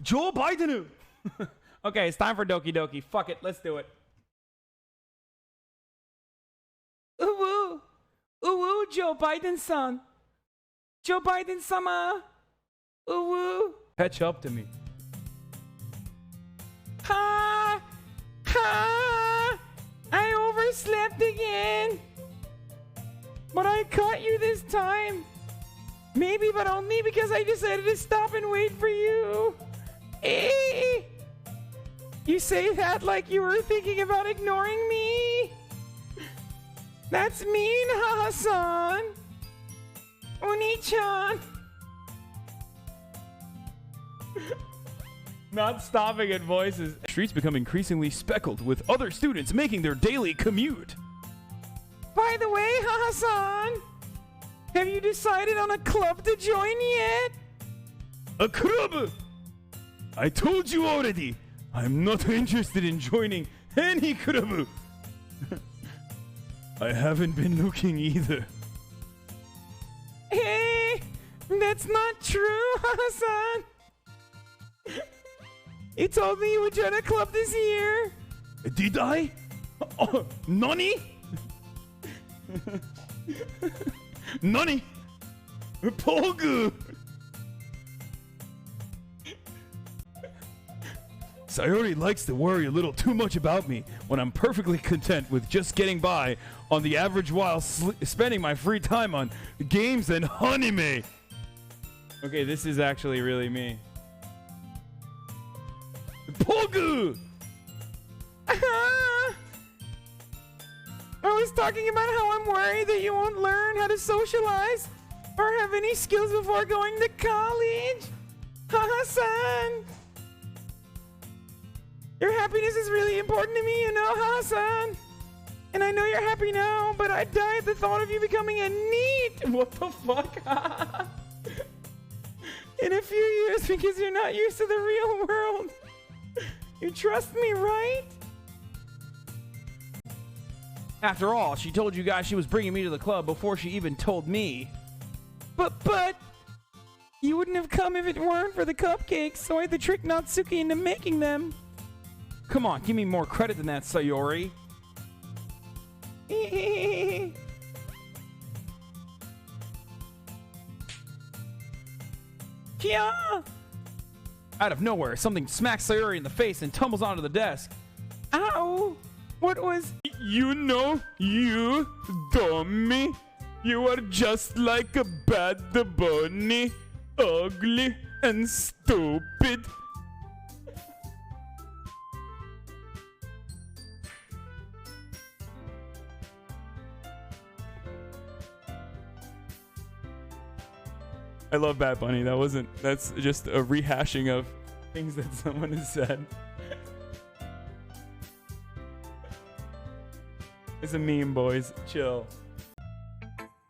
Joe Biden. Okay, it's time for Doki Doki. Fuck it, let's do it. Ooh, ooh, Joe Biden-san. Joe Biden-sama. Ooh, catch up to me. Ha! Ha! I overslept again. But I caught you this time. Maybe, but only because I decided to stop and wait for you. Eh? You say that like you were thinking about ignoring me? That's mean, Hasan. Oni-chan. Not stopping at voices. Streets become increasingly speckled with other students making their daily commute. By the way, Hasan, have you decided on a club to join yet? A club? I told you already. I'm not interested in joining any club. I haven't been looking either. Hey, that's not true, Hasan. You told me you would join a club this year. Did I? Oh, Nani? Nani? Pogu! Sayori likes to worry a little too much about me when I'm perfectly content with just getting by on the average while spending my free time on games and anime. Okay, this is actually really me. Pogu! I was talking about how I'm worried that you won't learn how to socialize or have any skills before going to college. Hasan! Your happiness is really important to me, you know, Hasan. And I know you're happy now, but I'd die at the thought of you becoming a NEET. What the fuck? In a few years, because you're not used to the real world. You trust me, right? After all, she told you guys she was bringing me to the club before she even told me. But, you wouldn't have come if it weren't for the cupcakes, so I had to trick Natsuki into making them. Come on, give me more credit than that, Sayori. Kia! Out of nowhere, something smacks Sayori in the face and tumbles onto the desk. Ow! What was... You know, you, dummy. You are just like a bad bunny. Ugly and stupid. I love Bad Bunny. That's just a rehashing of things that someone has said. It's a meme, boys. Chill.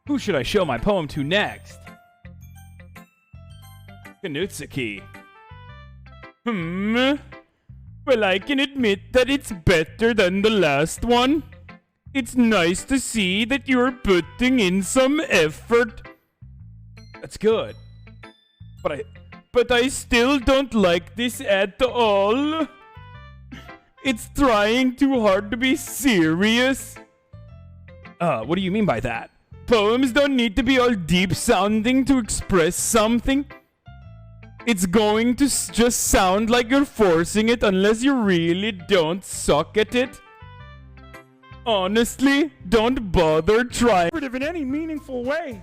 Who should I show my poem to next? Kanutsuki. Well, I can admit that it's better than the last one. It's nice to see that you're putting in some effort. That's good. But I still don't like this at all. It's trying too hard to be serious. What do you mean by that? Poems don't need to be all deep sounding to express something. It's going to just sound like you're forcing it unless you really don't suck at it. Honestly, don't bother trying in any meaningful way.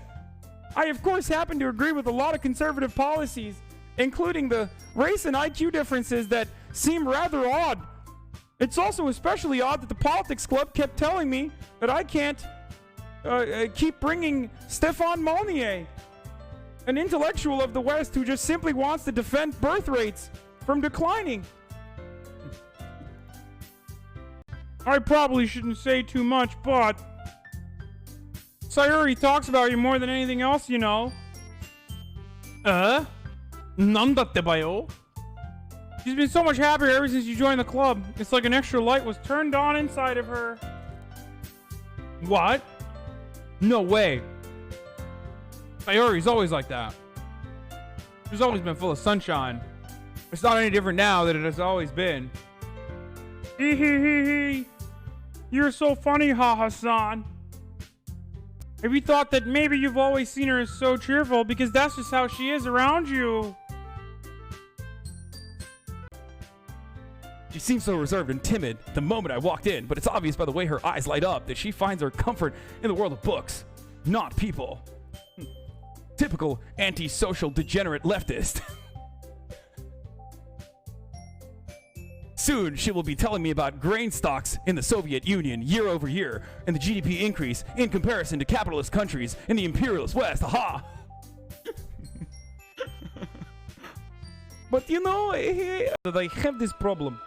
I, of course, happen to agree with a lot of conservative policies, including the race and IQ differences that seem rather odd. It's also especially odd that the politics club kept telling me that I can't keep bringing Stefan Molnier, an intellectual of the West who just simply wants to defend birth rates from declining. I probably shouldn't say too much, but Sayori talks about you more than anything else, you know. Nandatte bayo? She's been so much happier ever since you joined the club. It's like an extra light was turned on inside of her. What? No way. Sayori's always like that. She's always been full of sunshine. It's not any different now than it has always been. You're so funny, Hasan. Have you thought that maybe you've always seen her as so cheerful because that's just how she is around you? She seems so reserved and timid the moment I walked in, but it's obvious by the way her eyes light up that she finds her comfort in the world of books, not people. Typical antisocial degenerate leftist. Soon, she will be telling me about grain stocks in the Soviet Union year over year and the GDP increase in comparison to capitalist countries in the imperialist West. Aha! But you know, I have this problem.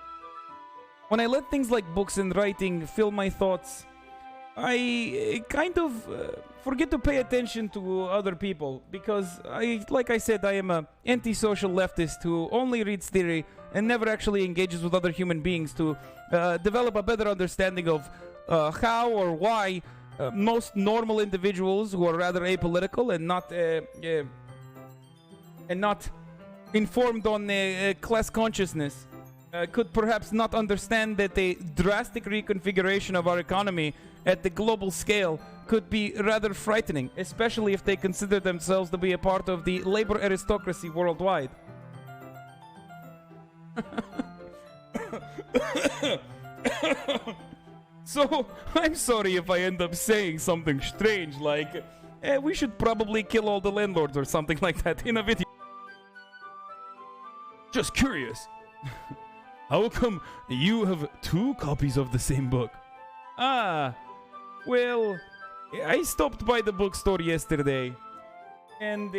When I let things like books and writing fill my thoughts, I kind of forget to pay attention to other people because like I said, I am an antisocial leftist who only reads theory and never actually engages with other human beings to develop a better understanding of how or why most normal individuals who are rather apolitical and not informed on class consciousness could perhaps not understand that a drastic reconfiguration of our economy at the global scale could be rather frightening, especially if they consider themselves to be a part of the labor aristocracy worldwide. So, I'm sorry if I end up saying something strange like, we should probably kill all the landlords or something like that in a video. Just curious. How come you have 2 copies of the same book? Ah, well, I stopped by the bookstore yesterday. And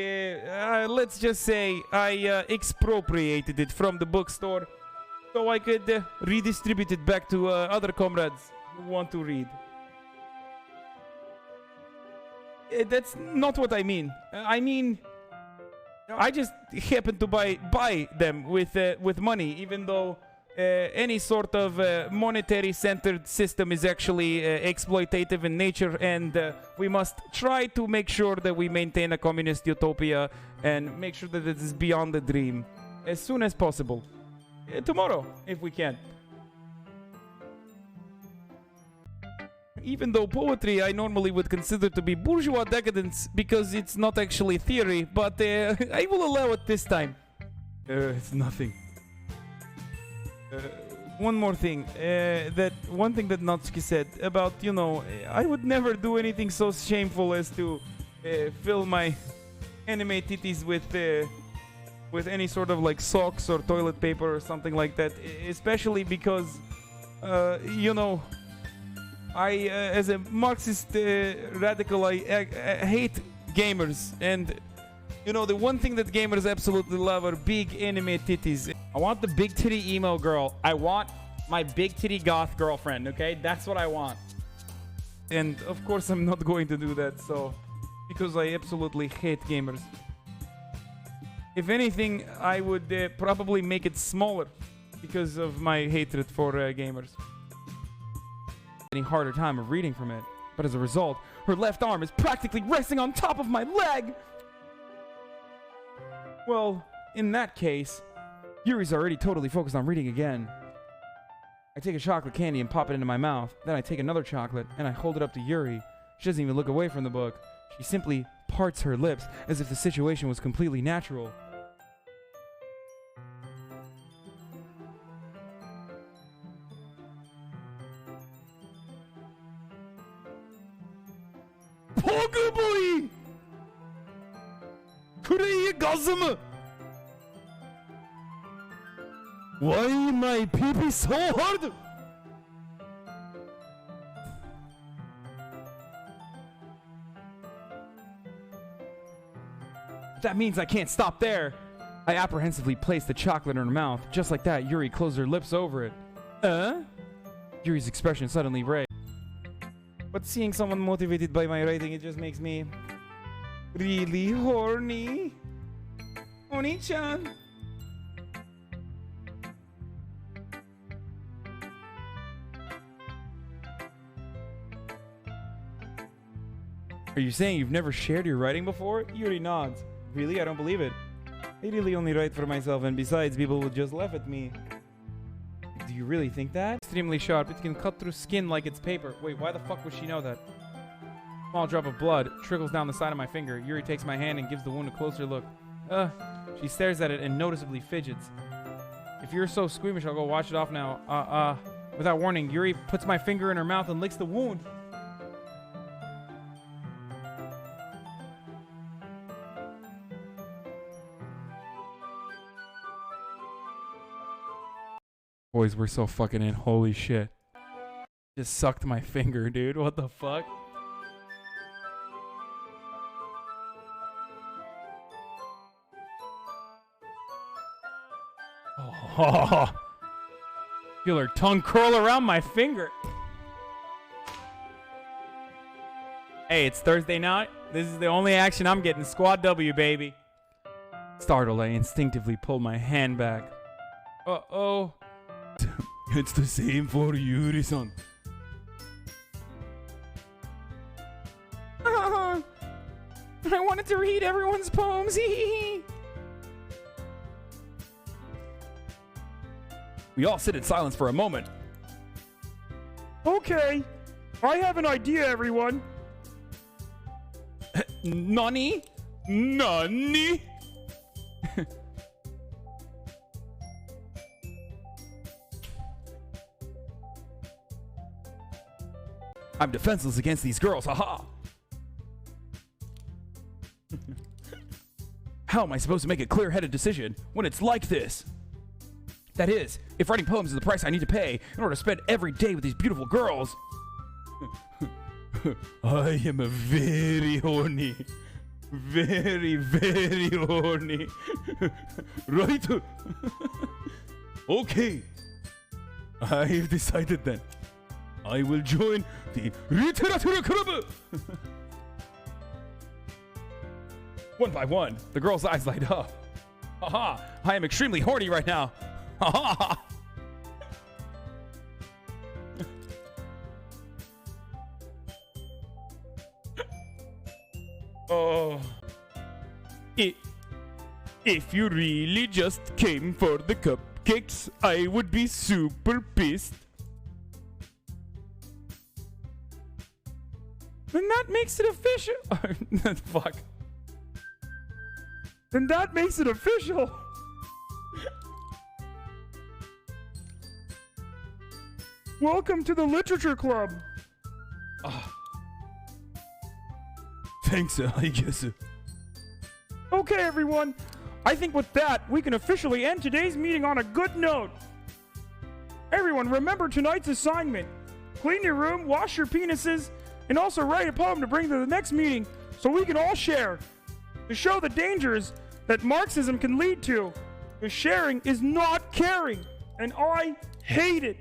let's just say I expropriated it from the bookstore so I could redistribute it back to other comrades who want to read. That's not what I mean. I mean, I just happened to buy them with money, even though any sort of monetary-centered system is actually exploitative in nature, and we must try to make sure that we maintain a communist utopia and make sure that it is beyond the dream as soon as possible. Tomorrow, if we can. Even though poetry I normally would consider to be bourgeois decadence because it's not actually theory, but I will allow it this time. It's nothing. One more thing, one thing that Natsuki said about, you know, I would never do anything so shameful as to fill my anime titties with any sort of like socks or toilet paper or something like that, especially because, you know, I, as a Marxist radical, I hate gamers, and you know, the one thing that gamers absolutely love are big anime titties. I want the big titty emo girl. I want my big titty goth girlfriend, okay? That's what I want. And of course I'm not going to do that, so, because I absolutely hate gamers. If anything, I would probably make it smaller because of my hatred for gamers. Any harder time of reading from it, but as a result, her left arm is practically resting on top of my leg. Well, in that case, Yuri's already totally focused on reading again. I take a chocolate candy and pop it into my mouth. Then I take another chocolate and I hold it up to Yuri. She doesn't even look away from the book. She simply parts her lips as if the situation was completely natural. Pogboy! Kureye gazımı! Why my pee-pee so hard? That means I can't stop there. I apprehensively place the chocolate in her mouth. Just like that, Yuri closed her lips over it. Yuri's expression suddenly red. But seeing someone motivated by my writing, it just makes me really horny. Oni-chan. Are you saying you've never shared your writing before? Yuri nods. Really? I don't believe it. I really only write for myself, and besides, people will just laugh at me. Do you really think that? Extremely sharp. It can cut through skin like it's paper. Wait, why the fuck would she know that? Small drop of blood trickles down the side of my finger. Yuri takes my hand and gives the wound a closer look. She stares at it and noticeably fidgets. If you're so squeamish, I'll go wash it off now. Without warning, Yuri puts my finger in her mouth and licks the wound. Boys, we're so fucking in. Holy shit. Just sucked my finger, dude. What the fuck? Oh. Feel her tongue curl around my finger. Hey, it's Thursday night. This is the only action I'm getting. Squad W, baby. Startled, I instinctively pulled my hand back. Uh-oh. It's the same for Yuri-san. I wanted to read everyone's poems. We all sit in silence for a moment. Okay, I have an idea, everyone. Nani? Nani? I'm defenseless against these girls, haha. How am I supposed to make a clear-headed decision when it's like this? That is, if writing poems is the price I need to pay in order to spend every day with these beautiful girls. I am a very horny. Very, very horny. Right? Okay. I've decided then. I will join the Literature Club. One by one, the girl's eyes light up. Haha, I am extremely horny right now. Haha. Oh. If you really just came for the cupcakes, I would be super pissed. Then that makes it official. Fuck. Then that makes it official. Welcome to the Literature Club. Thanks, I guess. Okay, everyone. I think with that, we can officially end today's meeting on a good note. Everyone, remember tonight's assignment. Clean your room, wash your penises, and also write a poem to bring to the next meeting so we can all share. To show the dangers that Marxism can lead to. Because sharing is not caring, and I hate it.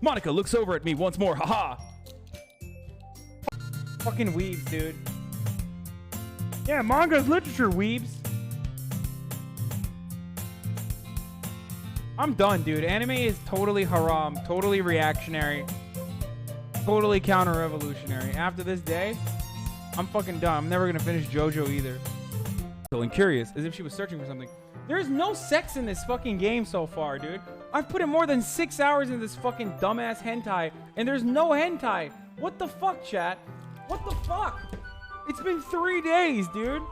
Monica looks over at me once more, haha. Fucking weebs, dude. Yeah, manga's literature, weebs. I'm done, dude. Anime is totally haram, totally reactionary, totally counter-revolutionary. After this day, I'm fucking done. I'm never gonna finish JoJo either. And curious, as if she was searching for something. There's no sex in this fucking game so far, dude. I've put in more than 6 hours in this fucking dumbass hentai, and there's no hentai. What the fuck, chat? What the fuck? It's been 3 days, dude.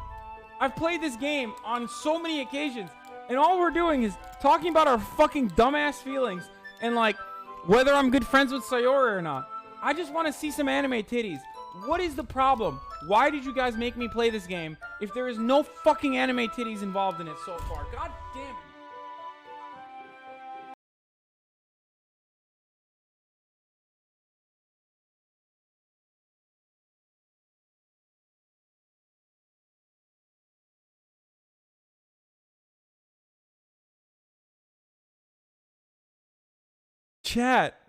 I've played this game on so many occasions, and all we're doing is talking about our fucking dumbass feelings and, like, whether I'm good friends with Sayori or not. I just want to see some anime titties. What is the problem? Why did you guys make me play this game if there is no fucking anime titties involved in it so far? God damn it. Chat.